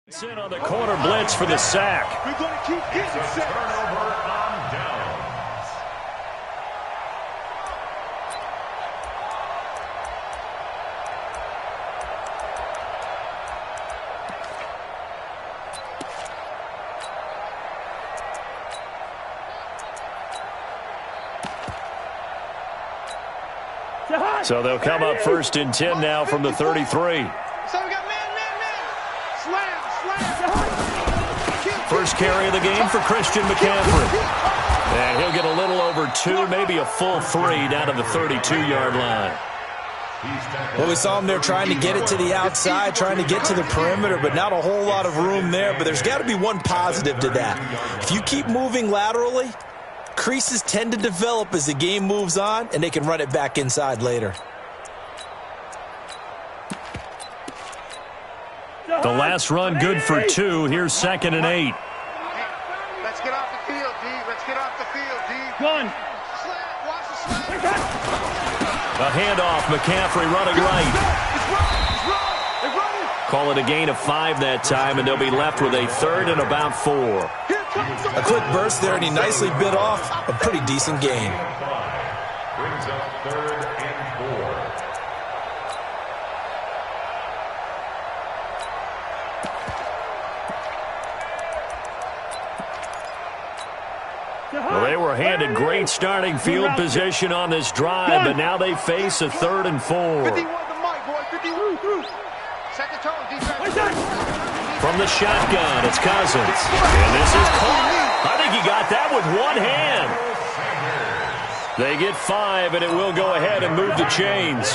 It's in on the corner blitz for the sack. We're going to keep getting set. Turnover on downs. So they'll come up 1st and 10 now from the 33. So we got man. Slam. First carry of the game for Christian McCaffrey. And he'll get a little over 2, maybe a full 3 down to the 32-yard line. Well, we saw him there trying to get it to the outside, trying to get to the perimeter, but not a whole lot of room there. But there's got to be one positive to that. If you keep moving laterally, creases tend to develop as the game moves on, and they can run it back inside later. The last run good for 2. Here's 2nd and 8. Let's get off the field, D. Let's get off the field, D. Gun. Watch the slam. A handoff, McCaffrey running right. It's running. Call it a gain of 5 that time, and they'll be left with a 3rd and about 4. A quick burst there, and he nicely bit off a pretty decent gain. Brings up 3rd and 4. Well, they were handed great starting field position on this drive, but now they face a 3rd and 4. 51 to Mike, boy. 51. Set the tone, defense. From the shotgun, it's Cousins. And this is caught. I think he got that with one hand. They get 5, and it will go ahead and move the chains.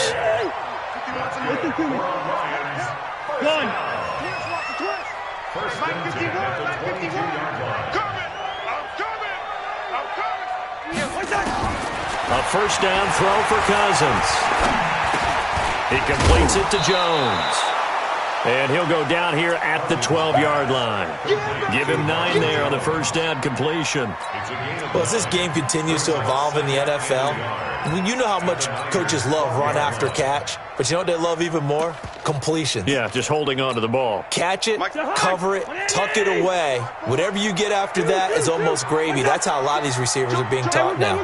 Gun. First and 10 at the 22-yard line. A first down throw for Cousins. He completes it to Jones. And he'll go down here at the 12-yard line. Give him 9 there on the first down completion. Well, as this game continues to evolve in the NFL, you know how much coaches love run after catch, but you know what they love even more? Completions. Yeah, just holding on to the ball. Catch it, cover it, tuck it away. Whatever you get after that is almost gravy. That's how a lot of these receivers are being taught now.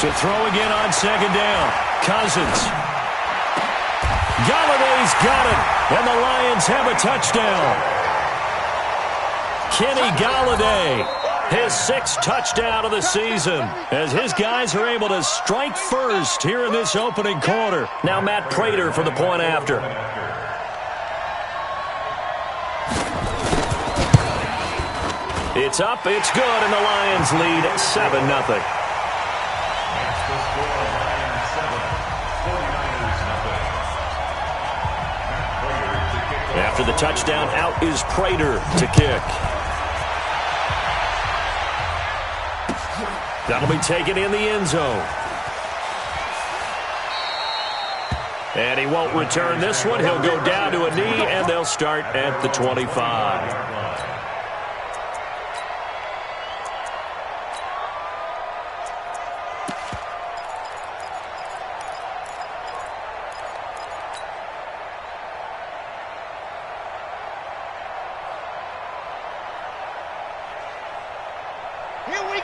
To throw again on 2nd down. Cousins. Galladay's got it, and the Lions have a touchdown. Kenny Galladay, his 6th touchdown of the season, as his guys are able to strike first here in this opening quarter. Now Matt Prater for the point after. It's up, it's good, and the Lions lead 7-0. After the touchdown, out is Prater to kick. That'll be taken in the end zone. And he won't return this one. He'll go down to a knee, and they'll start at the 25.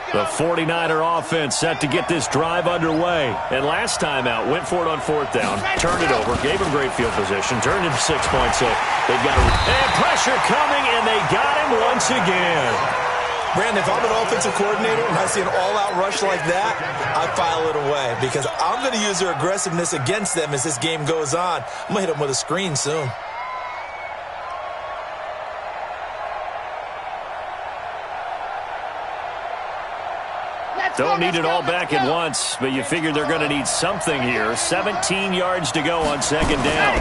The 49er offense set to get this drive underway. And last time out, went for it on 4th down, turned it over, gave him great field position, turned it to 6 points. So they've got and pressure coming, and they got him once again. Brandon, if I'm an offensive coordinator and I see an all-out rush like that, I file it away because I'm going to use their aggressiveness against them as this game goes on. I'm going to hit them with a screen soon. Don't need it all back at once, but you figure they're going to need something here. 17 yards to go on 2nd down.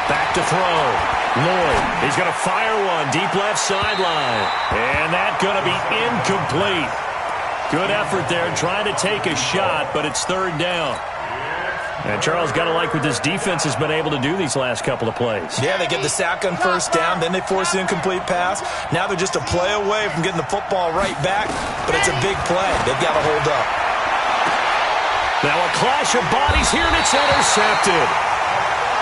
Back to throw. Lloyd, he's going to fire one deep left sideline. And that's going to be incomplete. Good effort there trying to take a shot, but it's 3rd down. And Charles, got to like what this defense has been able to do these last couple of plays. Yeah, they get the sack on 1st down, then they force the incomplete pass. Now they're just a play away from getting the football right back, but it's a big play. They've got to hold up. Now a clash of bodies here, and it's intercepted.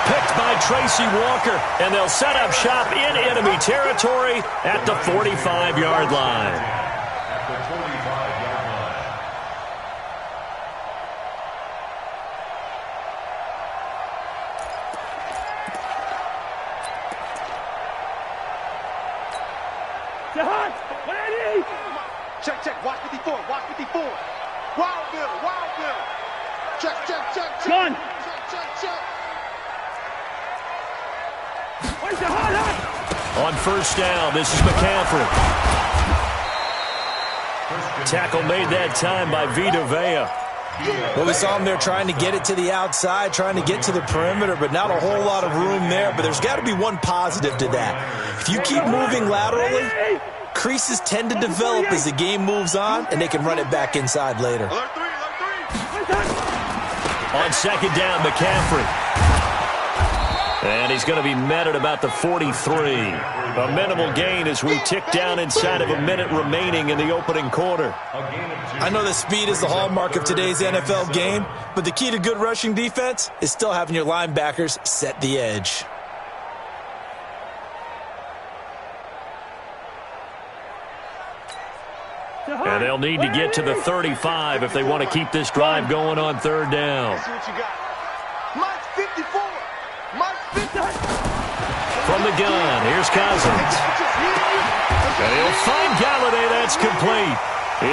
Picked by Tracy Walker, and they'll set up shop in enemy territory at the 45-yard line. At the 45-yard line. Jahan, ready? Check, check. Watch 54. Watch 54. Wild Bill. Wild Bill. Check, check, check, check. Gun. Check, check, check. Where's Jahan at? On first down, this is McCaffrey. Tackle made that time by Vita Vea. Well, we saw him there trying to get it to the outside, trying to get to the perimeter, but not a whole lot of room there. But there's got to be one positive to that. If you keep moving laterally, creases tend to develop as the game moves on, and they can run it back inside later. Alert 3, alert 3. On second down, McCaffrey. And he's going to be met at about the 43. A minimal gain as we tick down inside of a minute remaining in the opening quarter. I know that speed is the hallmark of today's NFL game, but the key to good rushing defense is still having your linebackers set the edge. And they'll need to get to the 35 if they want to keep this drive going on third down. Let's see what you got. Mike's 54. Mike's 50. From the gun, here's Cousins. And he'll find Galladay. That's complete.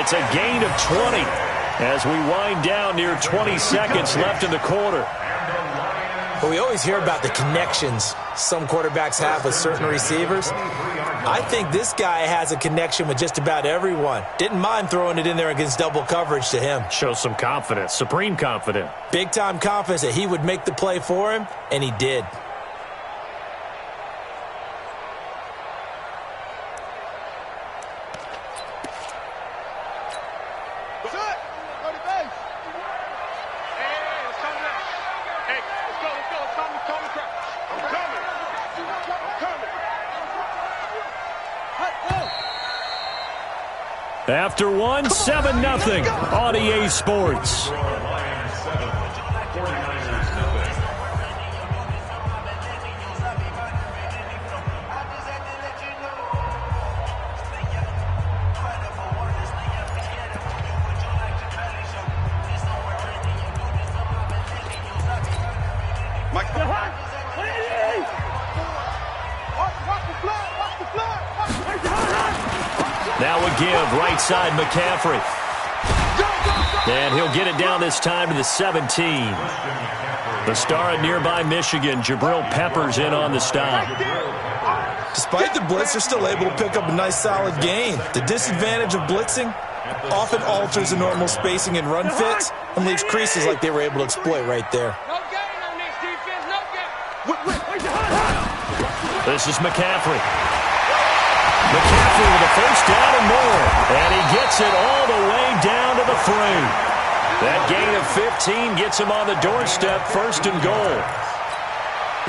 It's a gain of 20 as we wind down near 20 seconds left in the quarter. But we always hear about the connections some quarterbacks have with certain receivers. I think this guy has a connection with just about everyone. Didn't mind throwing it in there against double coverage to him. Shows some confidence, supreme confidence. Big-time confidence that he would make the play for him, and he did. After one, 7-0 on EA Sports. Now a give, right side McCaffrey. And he'll get it down this time to the 17. The star at nearby Michigan, Jabril Peppers, in on the stop. Despite the blitz, they're still able to pick up a nice solid gain. The disadvantage of blitzing often alters the normal spacing and run fits and leaves creases like they were able to exploit right there. No gain on this defense, no gain. This is McCaffrey. McCaffrey with a first down and more. And he gets it all the way down to the 3. That gain of 15 gets him on the doorstep, first and goal.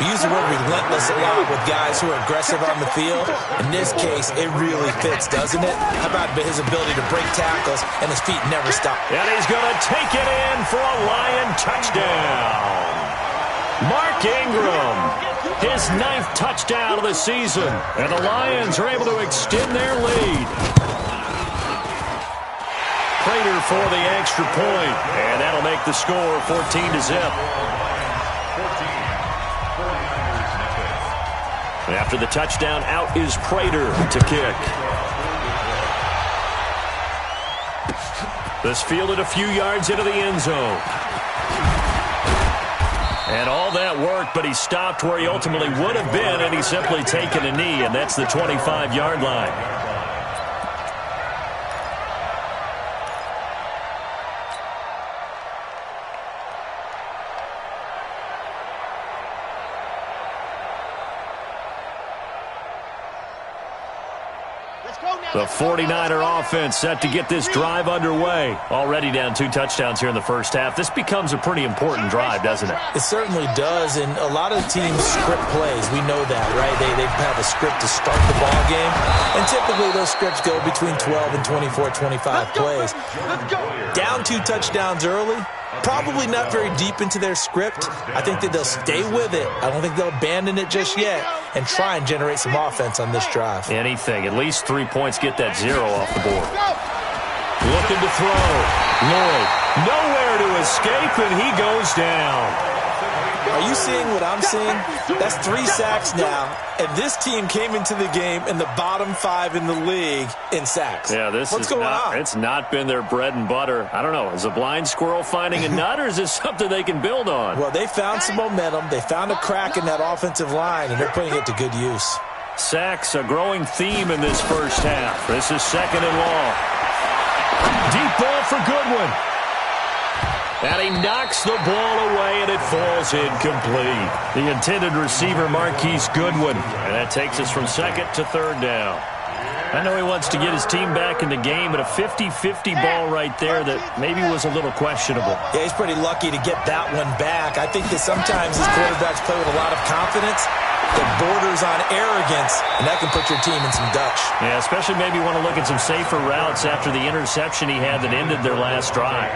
We use the word relentless a lot with guys who are aggressive on the field. In this case, it really fits, doesn't it? How about his ability to break tackles and his feet never stop? And he's going to take it in for a Lion touchdown. Mark Ingram, his 9th touchdown of the season. And the Lions are able to extend their lead. Prater for the extra point. And that'll make the score 14-0. After the touchdown, out is Prater to kick. This fielded a few yards into the end zone. And all that work, but he stopped where he ultimately would have been, and he's simply taken a knee, and that's the 25-yard line. Let's go, The 49er offense set to get this drive underway. Already down 2 touchdowns here in the first half. This becomes a pretty important drive, doesn't it? It certainly does, and a lot of the teams script plays. We know that, right? They have a script to start the ball game, and typically those scripts go between 12 and 24, 25 plays. Down 2 touchdowns early, probably not very deep into their script. I think that they'll stay with it. I don't think they'll abandon it just yet and try and generate some offense on this drive. Anything. At least 3 points get that 0 off the board. Looking to throw. Lloyd, nowhere to escape, and he goes down. Are you seeing what I'm seeing? That's 3 sacks now, and this team came into the game in the bottom 5 in the league in sacks. Yeah, what's going on? It's not been their bread and butter. I don't know. Is a blind squirrel finding a nut, or is this something they can build on? Well, they found some momentum. They found a crack in that offensive line, and they're putting it to good use. Sacks, a growing theme in this first half. This is 2nd and long. Deep ball for Goodwin. And he knocks the ball away, and it falls incomplete. The intended receiver, Marquise Goodwin. And that takes us from 2nd to 3rd down. I know he wants to get his team back in the game, but a 50-50 ball right there that maybe was a little questionable. Yeah, he's pretty lucky to get that one back. I think that sometimes his quarterbacks play with a lot of confidence that borders on arrogance, and that can put your team in some dutch. Yeah, especially maybe want to look at some safer routes after the interception he had that ended their last drive.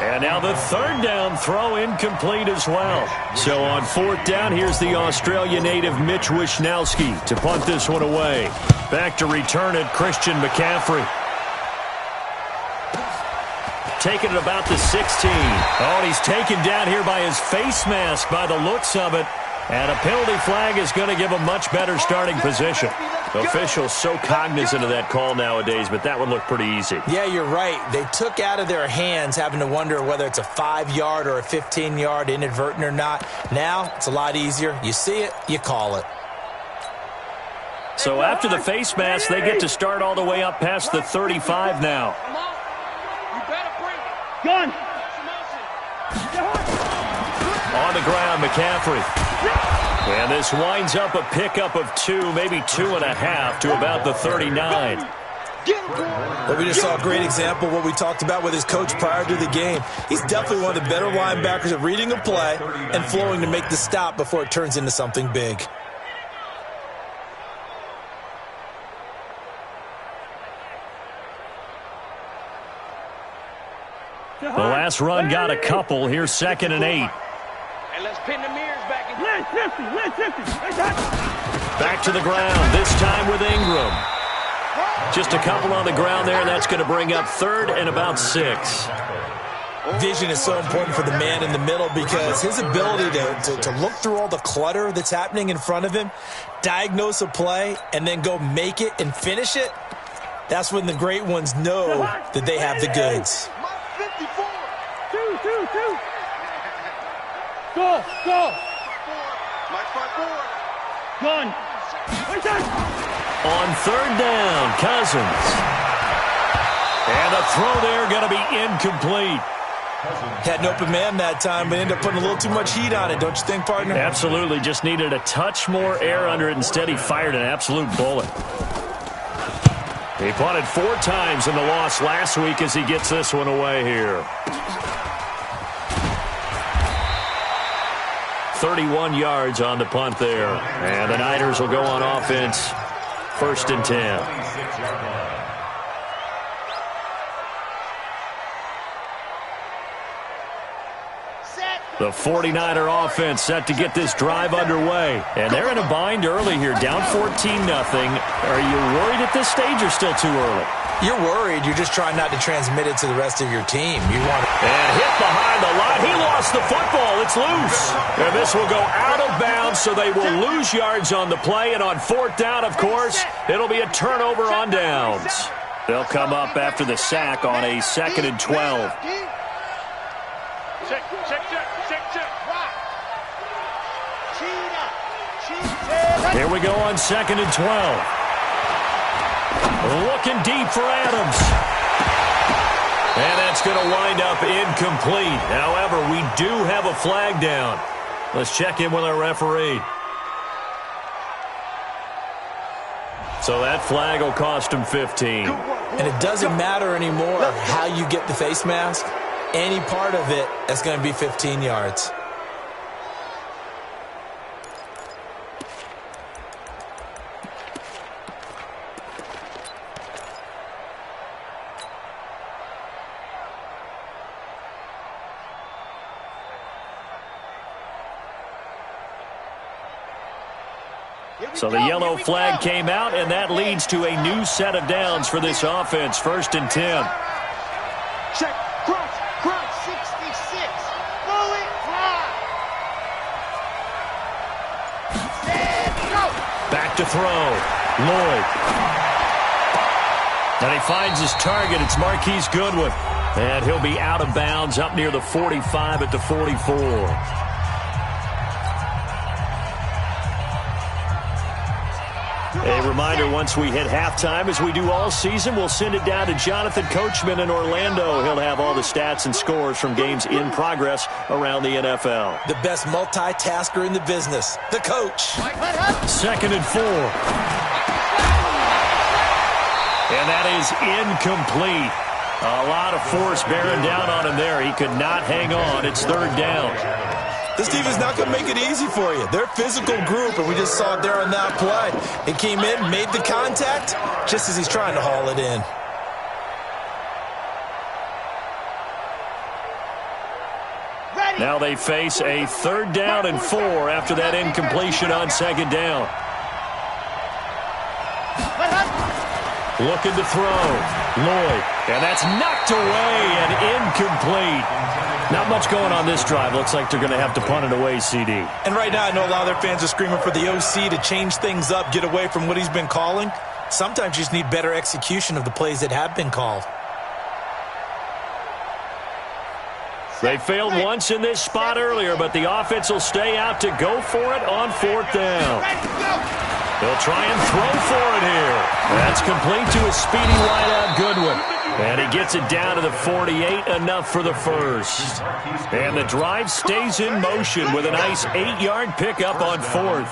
And now the 3rd down throw incomplete as well. So on 4th down, here's the Australia native Mitch Wishnowski to punt this one away. Back to return it, Christian McCaffrey. Taking it about the 16. Oh, and he's taken down here by his face mask by the looks of it. And a penalty flag is going to give a much better starting position. Officials so cognizant of that call nowadays, but that one looked pretty easy. Yeah, you're right. They took out of their hands having to wonder whether it's a 5-yard or a 15-yard inadvertent or not. Now, it's a lot easier. You see it, you call it. So after the face mask, they get to start all the way up past the 35 now. Gun. On the ground, McCaffrey. And this winds up a pickup of 2, maybe 2.5 to about the 39. Well, we just saw a great example of what we talked about with his coach prior to the game. He's definitely one of the better linebackers at reading a play and flowing to make the stop before it turns into something big. The last run got a couple. Here's 2nd and 8. And let's pin the mirrors back in. Lynch 50. Back to the ground, this time with Ingram. Just a couple on the ground there, and that's going to bring up 3rd and about 6. Vision is so important for the man in the middle because his ability to look through all the clutter that's happening in front of him, diagnose a play, and then go make it and finish it, that's when the great ones know that they have the goods. 2. Go. Gun. On 3rd down, Cousins. And the throw there going to be incomplete. Had an open man that time, but ended up putting a little too much heat on it, don't you think, partner? Absolutely. Just needed a touch more air under it. Instead, he fired an absolute bullet. He punted 4 times in the loss last week as he gets this one away here. 31 yards on the punt there. And the Niners will go on offense. 1st and 10. The 49er offense set to get this drive underway. And they're in a bind early here, down 14-0. Are you worried at this stage or still too early? You're worried. You're just trying not to transmit it to the rest of your team. You want to... And hit behind the line. He lost the football. It's loose. And this will go out of bounds, so they will lose yards on the play. And on 4th down, of course, it'll be a turnover on downs. They'll come up after the sack on a 2nd and 12. Check. Here we go on 2nd and 12. Looking deep for Adams. And that's going to wind up incomplete. However, we do have a flag down. Let's check in with our referee. So that flag will cost him 15. And it doesn't matter anymore how you get the face mask. Any part of it is going to be 15 yards. So the yellow flag came out, and that leads to a new set of downs for this offense. 1st and 10. Check, cross, 66. Bullet, fly. Stand, go. Back to throw. Lloyd. And he finds his target. It's Marquise Goodwin. And he'll be out of bounds up near the 45 at the 44. A reminder, once we hit halftime, as we do all season, we'll send it down to Jonathan Coachman in Orlando. He'll have all the stats and scores from games in progress around the NFL. The best multitasker in the business, the coach. 2nd and 4. And that is incomplete. A lot of force bearing down on him there. He could not hang on. It's 3rd down. This team is not going to make it easy for you. They're a physical group, and we just saw it there on that play. He came in, made the contact, just as he's trying to haul it in. Now they face a 3rd down and 4 after that incompletion on 2nd down. Looking to throw. Lloyd. And that's knocked away and incomplete. Not much going on this drive. Looks like they're going to have to punt it away, CD. And right now I know a lot of their fans are screaming for the OC to change things up, get away from what he's been calling. Sometimes you just need better execution of the plays that have been called. They failed once in this spot earlier, but the offense will stay out to go for it on 4th down. They'll try and throw for it here. That's complete to a speedy wideout Goodwin. And he gets it down to the 48, enough for the first. And the drive stays in motion with a nice 8-yard pickup on 4th.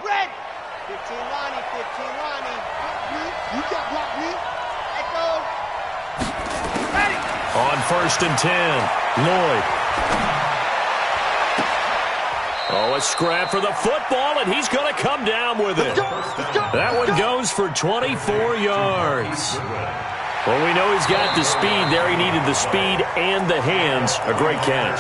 Red. 15 Lonnie, 15 Lonnie. You got block me. Echo. Ready. On 1st and 10, Lloyd. Oh, a scrap for the football, and he's going to come down with it. That one goes for 24 yards. Well, we know he's got the speed there. He needed the speed and the hands. A great catch.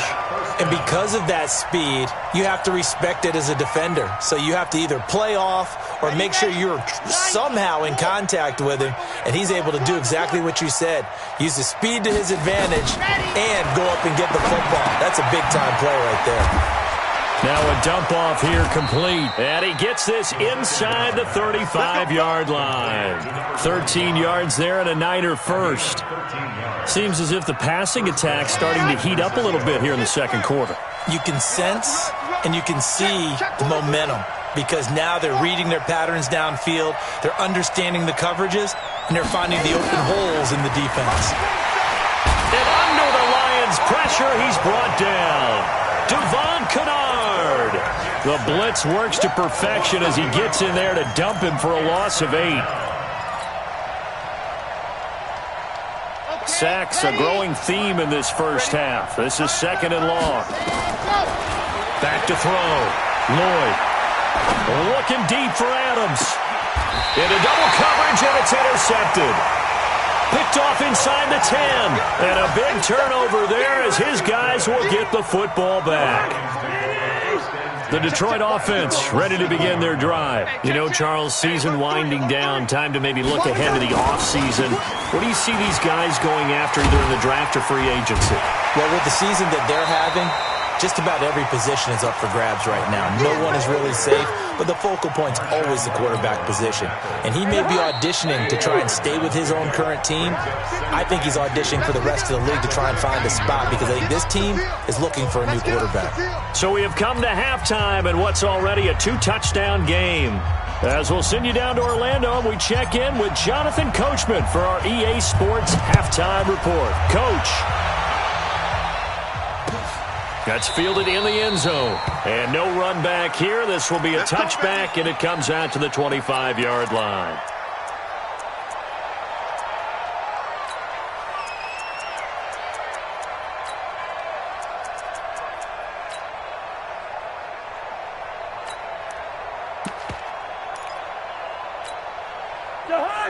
And because of that speed, you have to respect it as a defender. So you have to either play off or make sure you're somehow in contact with him, and he's able to do exactly what you said. Use the speed to his advantage and go up and get the football. That's a big-time play right there. Now a dump off here complete. And he gets this inside the 35-yard line. 13 yards there and a Niner first. Seems as if the passing attack's starting to heat up a little bit here in the 2nd quarter. You can sense and you can see the momentum because now they're reading their patterns downfield, they're understanding the coverages, and they're finding the open holes in the defense. And under the Lions' pressure, he's brought down. Devon Kennard. The blitz works to perfection as he gets in there to dump him for a loss of 8. Sacks, a growing theme in this first half. This is 2nd and long. Back to throw. Lloyd. Looking deep for Adams. Into double coverage, and it's intercepted. Picked off inside the 10. And a big turnover there as his guys will get the football back. The Detroit offense ready to begin their drive. You know, Charles, season winding down, time to maybe look ahead to the offseason. What do you see these guys going after either in the draft or free agency? Well, with the season that they're having, just about every position is up for grabs right now. No one is really safe, but the focal point's always the quarterback position. And he may be auditioning to try and stay with his own current team. I think he's auditioning for the rest of the league to try and find a spot because I think this team is looking for a new quarterback. So we have come to halftime in what's already a 2-touchdown game. As we'll send you down to Orlando, we check in with Jonathan Coachman for our EA Sports Halftime Report. Coach. That's fielded in the end zone. And no run back here. This will be a touchback, and it comes out to the 25-yard line.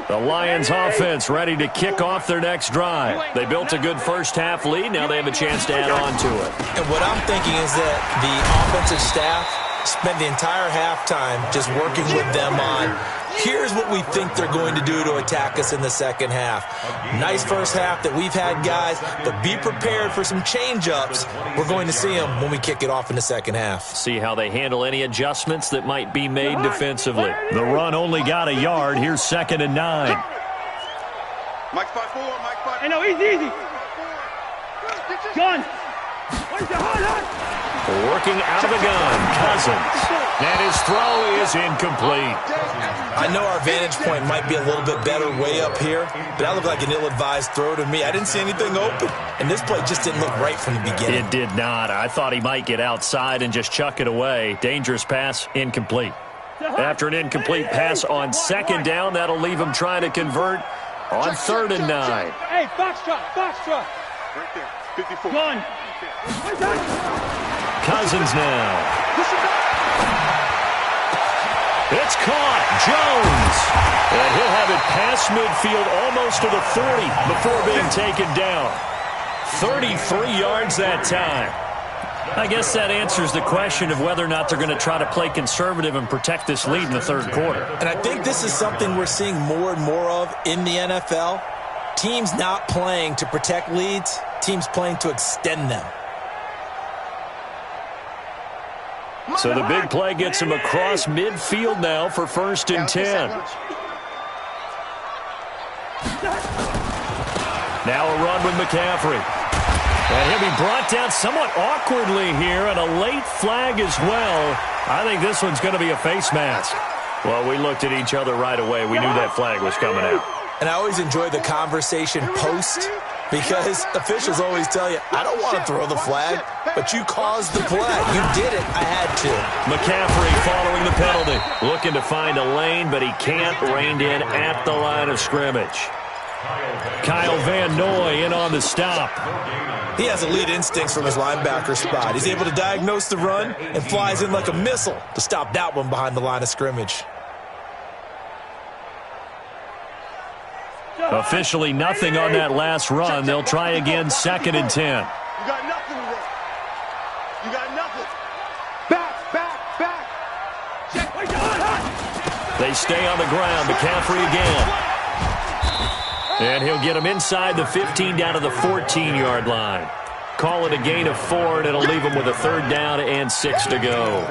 The Lions offense ready to kick off their next drive. They built a good first-half lead. Now they have a chance to add on to it. And what I'm thinking is that the offensive staff spent the entire halftime just working with them on, here's what we think they're going to do to attack us in the second half. Nice first half that we've had, guys, but be prepared for some change-ups. We're going to see them when we kick it off in the second half. See how they handle any adjustments that might be made defensively. The run only got a yard. Here's 2nd and 9. Mike 5-4, Mike 5. Hey, no, easy. Gun. Where's the hard? Working out of the gun, Cousins. And his throw is incomplete. I know our vantage point might be a little bit better way up here, but that looked like an ill-advised throw to me. I didn't see anything open, and this play just didn't look right from the beginning. It did not. I thought he might get outside and just chuck it away. Dangerous pass, incomplete. After an incomplete pass on 2nd down, that'll leave him trying to convert on 3rd and 9. Hey, box truck. Right there, 54. Gun. Cousins now. It's caught. Jones. And he'll have it past midfield almost to the 40 before being taken down. 33 yards that time. I guess that answers the question of whether or not they're going to try to play conservative and protect this lead in the 3rd quarter. And I think this is something we're seeing more and more of in the NFL. Teams not playing to protect leads, teams playing to extend them. So the big play gets him across midfield now for 1st and 10. Now a run with McCaffrey. And he'll be brought down somewhat awkwardly here, and a late flag as well. I think this one's going to be a face mask. Well, we looked at each other right away. We knew that flag was coming out. And I always enjoy the conversation post, because officials always tell you, I don't want to throw the flag, but you caused the play. You did it. I had to. McCaffrey following the penalty. Looking to find a lane, but he can't. Reined in at the line of scrimmage. Kyle Van Noy in on the stop. He has elite instincts from his linebacker spot. He's able to diagnose the run and flies in like a missile to stop that one behind the line of scrimmage. Officially nothing on that last run. They'll try again 2nd and 10. You got nothing today. You got nothing. Back. They stay on the ground. McCaffrey again. And he'll get him inside the 15 down to the 14-yard line. Call it a gain of 4, and it'll leave him with a 3rd down and 6 to go.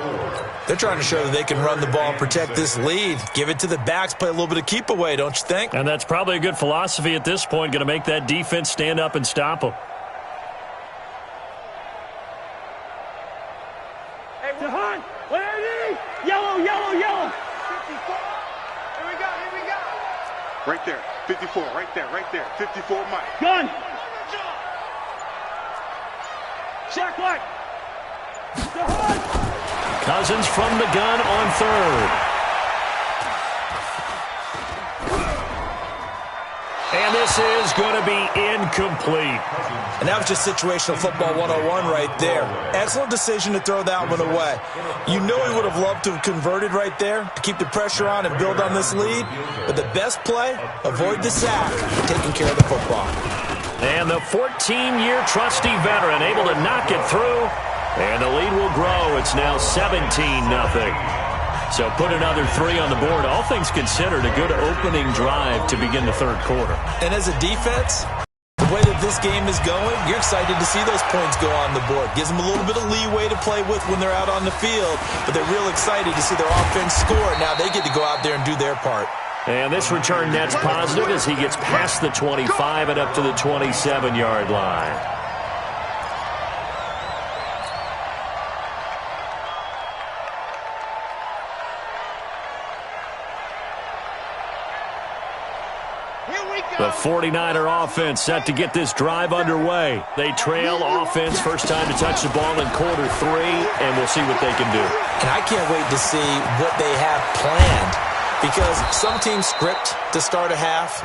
They're trying to show that they can run the ball and protect this lead. Give it to the backs, play a little bit of keep away, don't you think? And that's probably a good philosophy at this point, going to make that defense stand up and stop them. Hey, Jahan, where is he? Yellow. 54. Here we go. Right there, 54, right there. 54, Mike. Gun. Check what? Cousins from the gun on 3rd. And this is going to be incomplete. And that was just situational football 101 right there. Excellent decision to throw that one away. You know he would have loved to have converted right there to keep the pressure on and build on this lead. But the best play, avoid the sack, taking care of the football. And the 14-year trusty veteran able to knock it through. And the lead will grow. It's now 17-0. So put another 3 on the board. All things considered, a good opening drive to begin the 3rd quarter. And as a defense, the way that this game is going, you're excited to see those points go on the board. Gives them a little bit of leeway to play with when they're out on the field. But they're real excited to see their offense score. Now they get to go out there and do their part. And this return net's positive as he gets past the 25 and up to the 27-yard line. Here we The 49er offense set to get this drive underway. They trail offense, first time to touch the ball in quarter 3, and we'll see what they can do. And I can't wait to see what they have planned, because some teams script to start a half.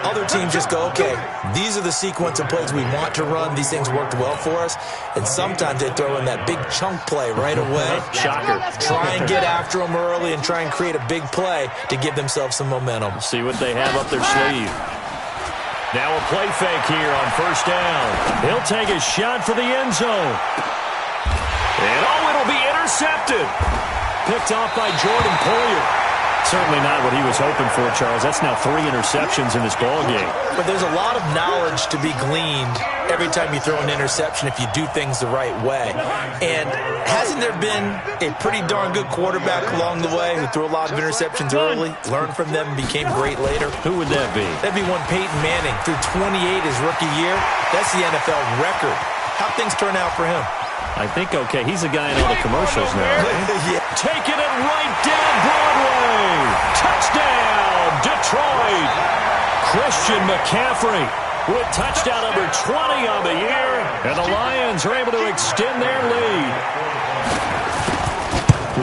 Other teams just go, okay, these are the sequence of plays we want to run. These things worked well for us. And sometimes they throw in that big chunk play right away. Shocker. Try and get after them early and try and create a big play to give themselves some momentum. See what they have up their sleeve. Now a play fake here on first down. He'll take a shot for the end zone. And it'll be intercepted. Picked off by Jordan Poyer. Certainly not what he was hoping for, Charles. That's now 3 interceptions in this ballgame. But there's a lot of knowledge to be gleaned every time you throw an interception if you do things the right way. And hasn't there been a pretty darn good quarterback along the way who threw a lot of interceptions early, learned from them, and became great later? Who would that be? That'd be one Peyton Manning. Threw 28 his rookie year. That's the NFL record. How'd things turn out for him? I think, okay, he's the guy in all the commercials now, right? Yeah. Taking it right down Broadway. Touchdown, Detroit. Christian McCaffrey with touchdown number 20 on the year. And the Lions are able to extend their lead.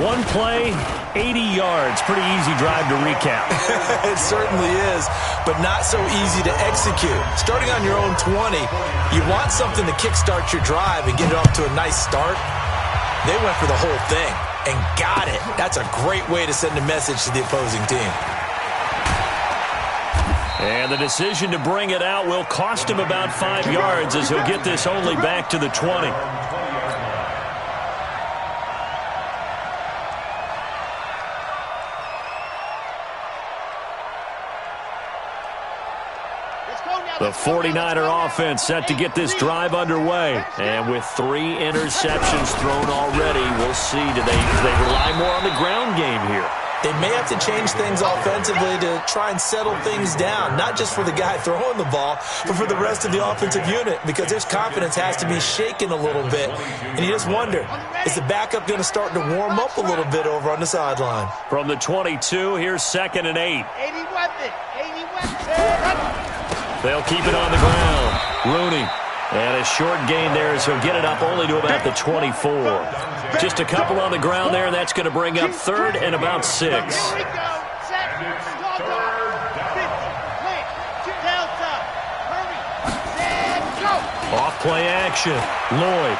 One play, 80 yards. Pretty easy drive to recap. It certainly is, but not so easy to execute. Starting on your own 20, you want something to kickstart your drive and get it off to a nice start. They went for the whole thing and got it. That's a great way to send a message to the opposing team. And the decision to bring it out will cost him about 5 yards as he'll get this only back to the 20. The 49er offense set to get this drive underway. And with 3 interceptions thrown already, we'll see. Do they rely more on the ground game here? They may have to change things offensively to try and settle things down, not just for the guy throwing the ball, but for the rest of the offensive unit, because their confidence has to be shaken a little bit. And you just wonder, is the backup going to start to warm up a little bit over on the sideline? From the 22, here's 2nd and 8. 80 weapon. 80 weapon. They'll keep it on the ground. Rooney. And a short gain there as he'll get it up only to about the 24. Just a couple on the ground there, and that's going to bring up 3rd and about 6. Off play action. Lloyd.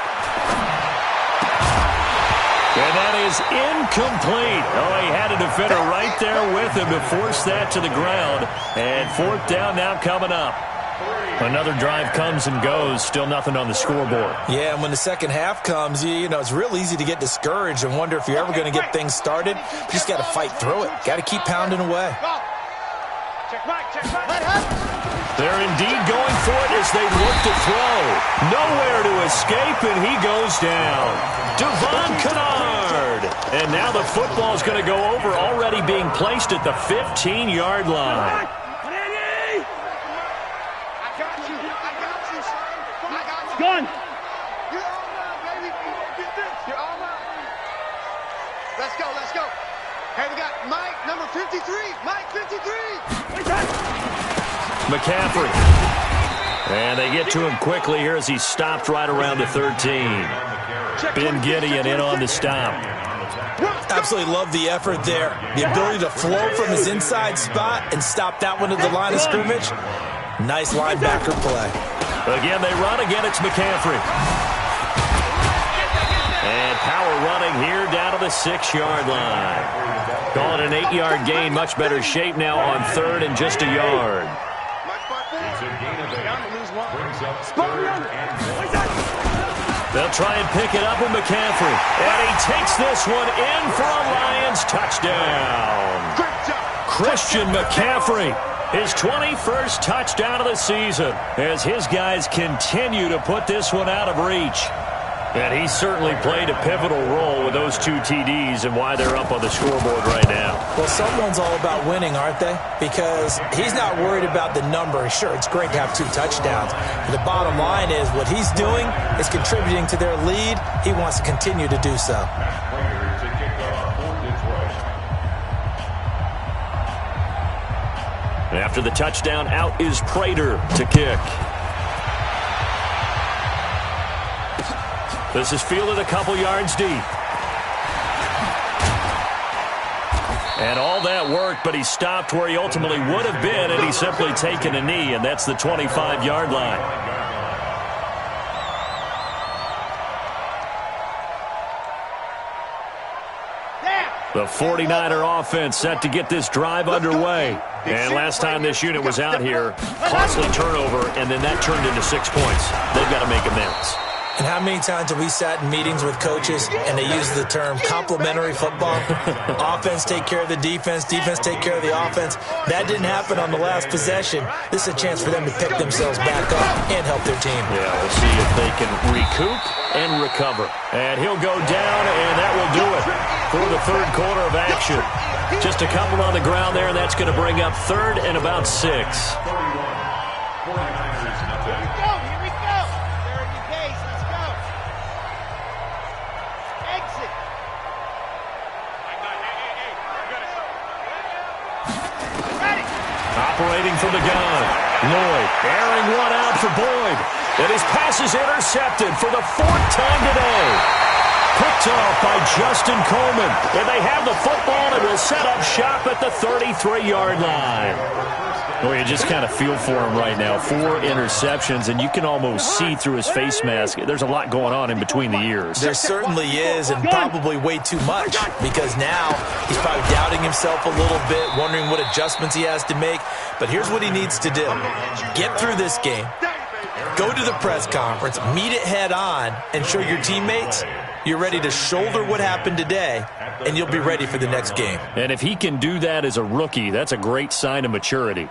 And that is incomplete. Oh, he had a defender right there with him to force that to the ground. And 4th down now coming up. Another drive comes and goes. Still nothing on the scoreboard. Yeah, and when the second half comes, you know, it's real easy to get discouraged and wonder if you're ever going to get things started. You just got to fight through it. Got to keep pounding away. They're indeed going for it as they look to throw. Nowhere to escape, and he goes down. Devon Kennard. And now the football's going to go over, already being placed at the 15-yard line. Gun. You're all mine, baby. Get this. You're all mine. Let's go, let's go. Hey, we got Mike, number 53. Mike, 53. McCaffrey. And they get to him quickly here as he stopped right around the 13. Ben Gideon in on the stop. Absolutely love the effort there. The ability to flow from his inside spot and stop that one at the line of scrimmage. Nice linebacker play. Again, they run. Again, it's McCaffrey. And power running here down to the 6-yard line. Calling an 8-yard gain. Much better shape now on 3rd and just a yard. They'll try and pick it up with McCaffrey. And he takes this one in for a Lions touchdown. Christian McCaffrey. His 21st touchdown of the season as his guys continue to put this one out of reach. And he certainly played a pivotal role with those 2 TDs and why they're up on the scoreboard right now. Well, someone's all about winning, aren't they? Because he's not worried about the number. Sure, it's great to have 2 touchdowns. But the bottom line is what he's doing is contributing to their lead. He wants to continue to do so. After the touchdown, out is Prater to kick. This is fielded a couple yards deep. And all that work, but he stopped where he ultimately would have been, and he's simply taken a knee, and that's the 25-yard line. The 49er offense set to get this drive underway. And last time this unit was out here, costly turnover, and then that turned into 6 points. They've got to make amends. And how many times have we sat in meetings with coaches and they use the term complementary football? Offense take care of the defense, defense take care of the offense. That didn't happen on the last possession. This is a chance for them to pick themselves back up and help their team. Yeah, we'll see if they can recoup and recover. And he'll go down, and that will do it for the third quarter of action. Just a couple on the ground there, and that's going to bring up third and about 6. Operating from the gun. Lloyd airing one out for Boyd. And his pass is intercepted for the 4th time today. Picked off by Justin Coleman. And they have the football and will set up shop at the 33-yard line. Well, you just kind of feel for him right now. 4 interceptions, and you can almost see through his face mask. There's a lot going on in between the ears. There certainly is, and probably way too much, because now he's probably doubting himself a little bit, wondering what adjustments he has to make. But here's what he needs to do. Get through this game, go to the press conference, meet it head on, and show your teammates you're ready to shoulder what happened today, and you'll be ready for the next game. And if he can do that as a rookie, that's a great sign of maturity.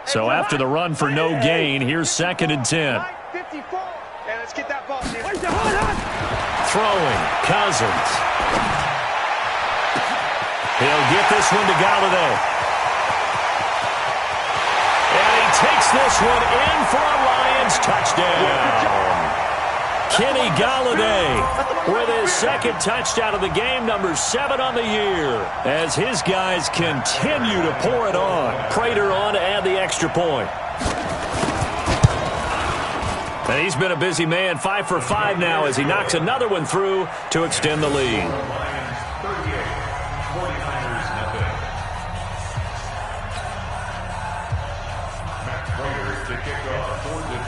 So after the run for no gain, here's 2nd and 10. 54. Yeah, let's get that ball. Throwing, Cousins. He'll get this one to Galladay. And he takes this one in for a Lions touchdown. Kenny Galladay with his 2nd touchdown of the game, number 7 on the year, as his guys continue to pour it on. Prater on to add the extra point. And he's been a busy man, 5 for 5 now as he knocks another one through to extend the lead.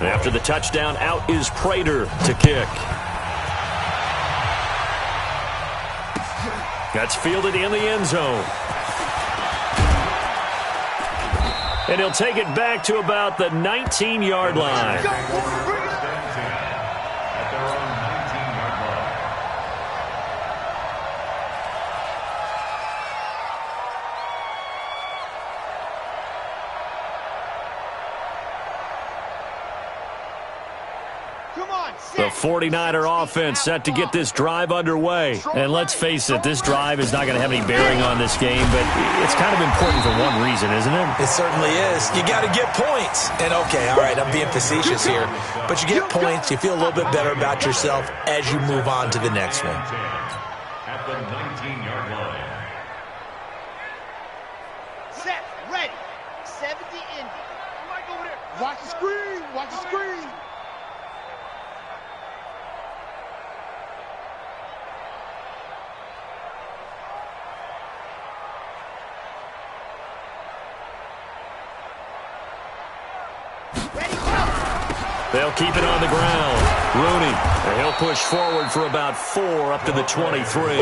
After the touchdown, out is Prater to kick. That's fielded in the end zone. And he'll take it back to about the 19-yard line. The 49er offense set to get this drive underway. And let's face it, this drive is not going to have any bearing on this game, but it's kind of important for one reason, isn't it? It certainly is. You got to get points. And okay, all right, I'm being facetious here, but you get points, you feel a little bit better about yourself as you move on to the next one. At the 19-yard line. Set, ready, 70 Indy. Mike over there. Watch the screen, watch the screen. They'll keep it on the ground. Rooney, and he'll push forward for about 4 up to the 23.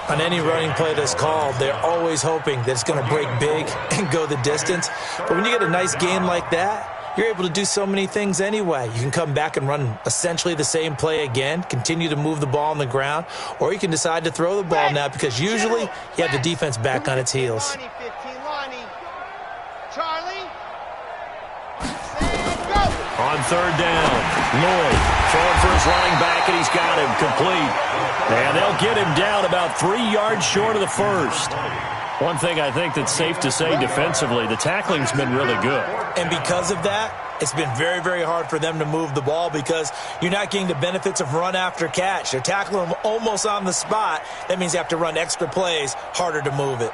On any running play that's called, they're always hoping that it's going to break big and go the distance. But when you get a nice gain like that, you're able to do so many things anyway. You can come back and run essentially the same play again, continue to move the ball on the ground, or you can decide to throw the ball now because usually you have the defense back on its heels. On 3rd down, Lloyd throwing for his running back, and he's got him complete. And they'll get him down about 3 yards short of the first. One thing I think that's safe to say defensively, the tackling's been really good. And because of that, It's been very, very hard for them to move the ball because you're not getting the benefits of run after catch. They're tackling them almost on the spot. That means you have to run extra plays, harder to move it.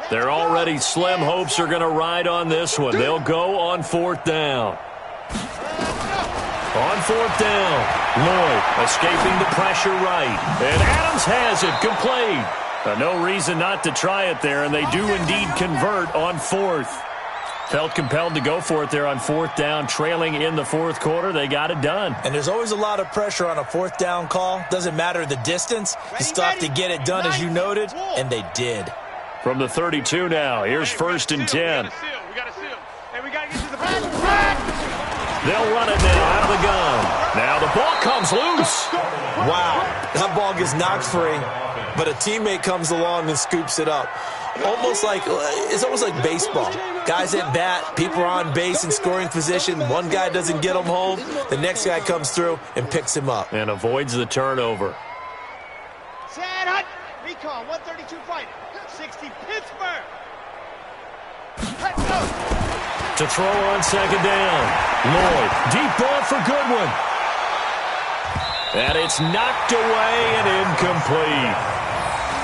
They're already slim hopes are going to ride on this one. They'll go on 4th down. On 4th down, Lloyd escaping the pressure right. And Adams has it, complete. No reason not to try it there, and they do indeed convert on 4th. Felt compelled to go for it there on 4th down, trailing in the 4th quarter. They got it done. And there's always a lot of pressure on a 4th down call. Doesn't matter the distance. You still have to get it done, as you noted, and they did. From the 32 now, here's 1st and 10. We got to seal. And we got to get to the pass. They'll run it now out of the gun. Now the ball comes loose. Wow, that ball gets knocked free, but a teammate comes along and scoops it up. It's almost like baseball. Guys at bat, people are on base in scoring position. One guy doesn't get him home. The next guy comes through and picks him up. And avoids the turnover. Sad Hunt. Recon, 132 fighting. 60 Pittsburgh. Let's go. To throw on 2nd down. Lloyd, deep ball for Goodwin. And it's knocked away and incomplete.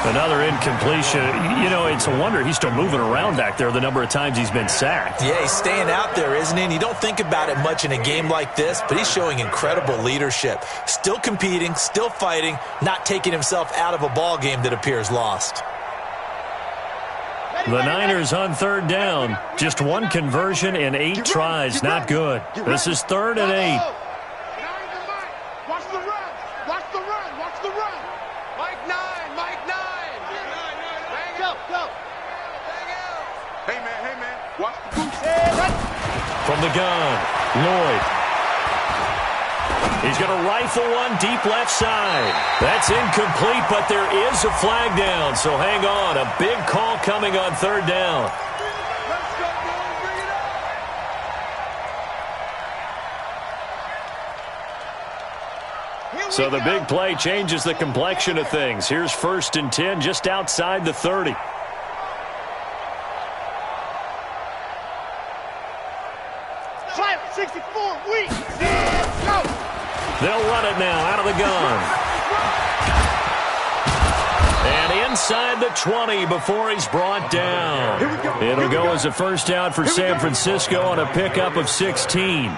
Another incompletion. You know, it's a wonder he's still moving around back there the number of times he's been sacked. Yeah, he's staying out there, isn't he? And you don't think about it much in a game like this, but he's showing incredible leadership. Still competing, still fighting, not taking himself out of a ball game that appears lost. The Niners on 3rd down. Just one conversion in 8 tries. Not good. This is 3rd and 8. Watch the run. Watch the run. Watch the run. Mike 9. Mike 9. Go. Hey, man. Watch the boots. From the gun, Lloyd. He's going to rifle one deep left side. That's incomplete, but there is a flag down, so hang on. A big call coming on 3rd down. Let's go, boys. Bring it up. So the big play changes the complexion of things. Here's 1st and 10 just outside the 30. Silent 64 weak. Let's go. They'll run it now out of the gun. And inside the 20 before he's brought down. It'll go as a 1st down for San Francisco on a pickup of 16.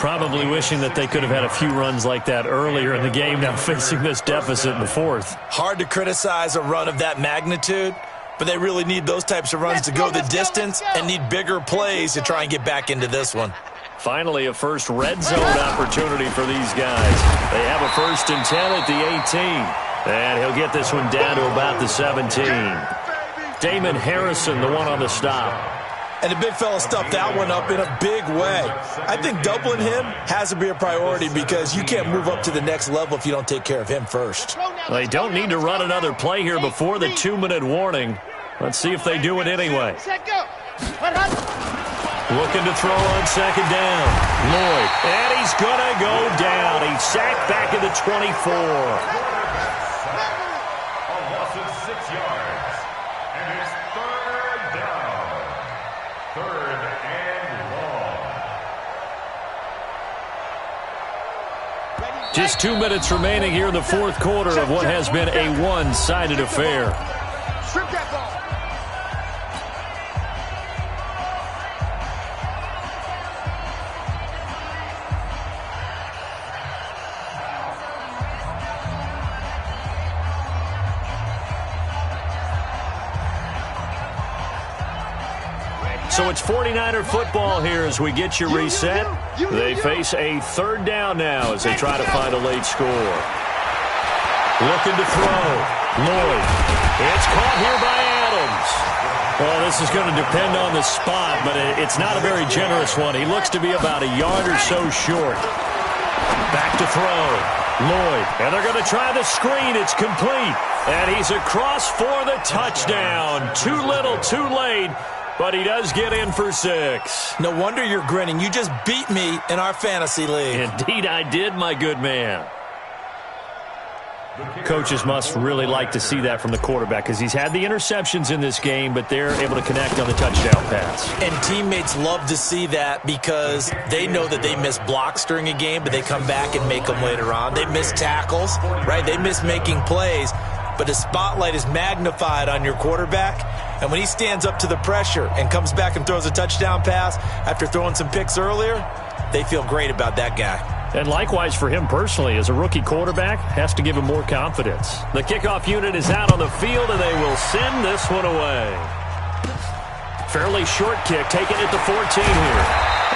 Probably wishing that they could have had a few runs like that earlier in the game, now facing this deficit in the 4th. Hard to criticize a run of that magnitude, but they really need those types of runs to go the distance and need bigger plays to try and get back into this one. Finally, a first red zone opportunity for these guys. They have a 1st and 10 at the 18. And he'll get this one down to about the 17. Damon Harrison, the one on the stop. And the big fella stuffed that one up in a big way. I think doubling him has to be a priority because you can't move up to the next level if you don't take care of him first. They don't need to run another play here before the 2-minute warning. Let's see if they do it anyway. Set, go. Looking to throw on 2nd down. Lloyd. And he's going to go down. He's sacked back at the 24. A loss of 6 yards. And it's 3rd down. 3rd and long. Just 2 minutes remaining here in the 4th quarter of what has been a one-sided affair. Strip that ball. So it's 49er football here as we get you reset. They face a 3rd down now as they try to find a late score. Looking to throw. Lloyd. It's caught here by Adams. Well, this is going to depend on the spot, but it's not a very generous one. He looks to be about a yard or so short. Back to throw. Lloyd. And they're going to try the screen. It's complete. And he's across for the touchdown. Too little, too late. But he does get in for 6. No wonder you're grinning. You just beat me in our fantasy league. Indeed I did, my good man. Coaches must really like to see that from the quarterback because he's had the interceptions in this game, but they're able to connect on the touchdown pass. And teammates love to see that because they know that they miss blocks during a game, but they come back and make them later on. They miss tackles, right? They miss making plays, but the spotlight is magnified on your quarterback. And when he stands up to the pressure and comes back and throws a touchdown pass after throwing some picks earlier, they feel great about that guy. And likewise for him personally, as a rookie quarterback, has to give him more confidence. The kickoff unit is out on the field, and they will send this one away. Fairly short kick, taking it to 14 here.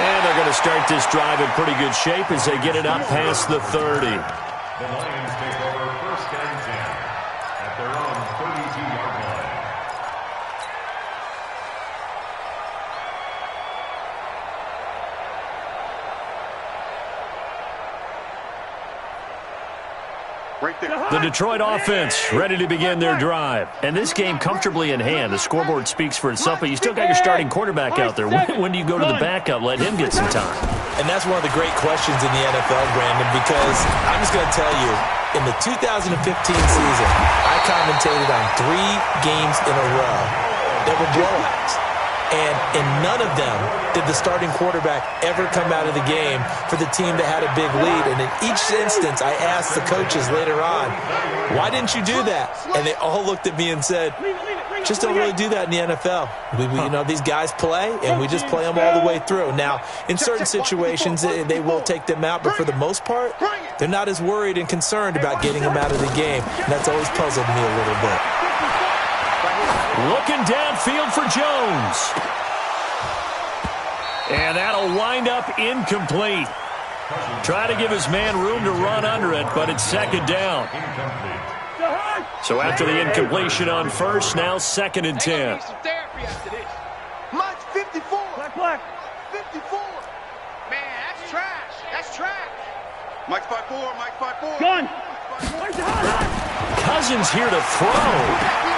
And they're going to start this drive in pretty good shape as they get it up past the 30. The Lions take over first and 10 at their own 32-yard line. Right there. The Detroit offense ready to begin their drive. And this game comfortably in hand. The scoreboard speaks for itself, but you still got your starting quarterback out there. When do you go to the backup? Let him get some time. And that's one of the great questions in the NFL, Brandon, because I'm just going to tell you, in the 2015 season, I commentated on 3 games in a row that were blowouts. And in none of them did the starting quarterback ever come out of the game for the team that had a big lead. And in each instance, I asked the coaches later on, why didn't you do that? And they all looked at me and said, just don't really do that in the NFL. These guys play, and we just play them all the way through. Now, in certain situations, they will take them out, but for the most part, they're not as worried and concerned about getting them out of the game. And that's always puzzled me a little bit. Looking downfield for Jones. And that'll wind up incomplete. Try to give his man room to run under it, but it's second down. So after the incompletion on first, now second and 10. Mike's 54. Black. 54. Man, that's trash. That's trash. Mike's 5'4". Mike's 5'4". Gun. Cousins here to throw.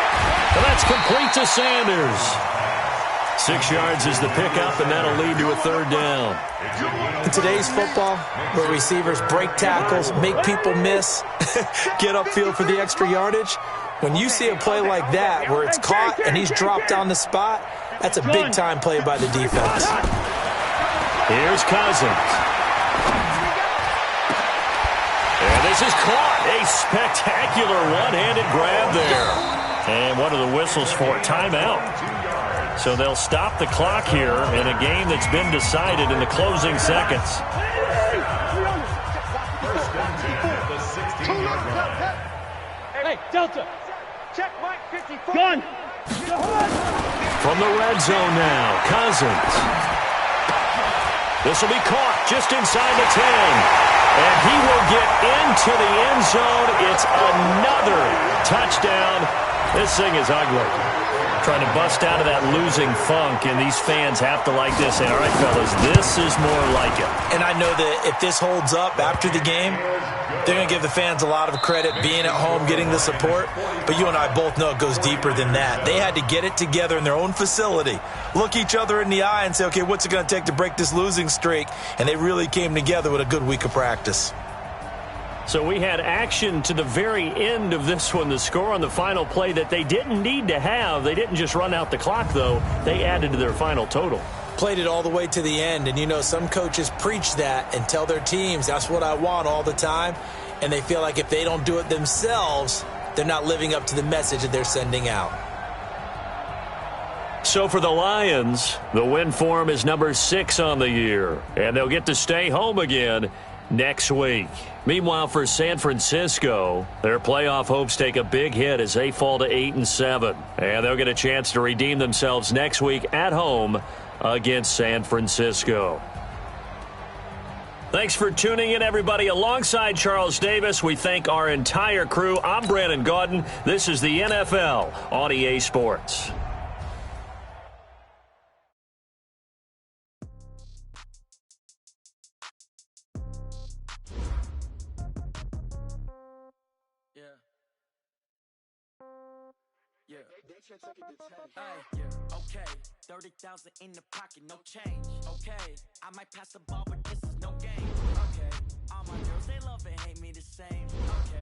And that's complete to Sanders. 6 yards is the pickup, and that'll lead to a third down. In today's football, where receivers break tackles, make people miss, get upfield for the extra yardage, when you see a play like that where it's caught and he's dropped on the spot, that's a big-time play by the defense. Here's Cousins. And this is caught. A spectacular one-handed grab there. And what are the whistles for? Timeout. So they'll stop the clock here in a game that's been decided in the closing seconds. Hey, Delta. Check Mike 54. Gun. From the red zone now, Cousins. This will be caught just inside the 10. And he will get into the end zone. It's another touchdown. This thing is ugly. Trying to bust out of that losing funk, and these fans have to like this. And, all right, fellas, this is more like it. And I know that if this holds up after the game, they're going to give the fans a lot of credit being at home, getting the support. But you and I both know it goes deeper than that. They had to get it together in their own facility, look each other in the eye and say, okay, what's it going to take to break this losing streak? And they really came together with a good week of practice. So we had action to the very end of this one. The score on the final play that they didn't need to have. They didn't just run out the clock, though. They added to their final total. Played it all the way to the end. And, some coaches preach that and tell their teams, that's what I want all the time. And they feel like if they don't do it themselves, they're not living up to the message that they're sending out. So for the Lions, the win form is number 6 on the year. And they'll get to stay home again next week. Meanwhile, for San Francisco, their playoff hopes take a big hit as they fall to 8-7. And they'll get a chance to redeem themselves next week at home against San Francisco. Thanks for tuning in, everybody. Alongside Charles Davis, we thank our entire crew. I'm Brandon Gaudin. This is the NFL on EA Sports. Okay, 30,000 in the pocket, no change. Okay, I might pass the ball, but this is no game. Okay, all my girls, they love and hate me the same. Okay.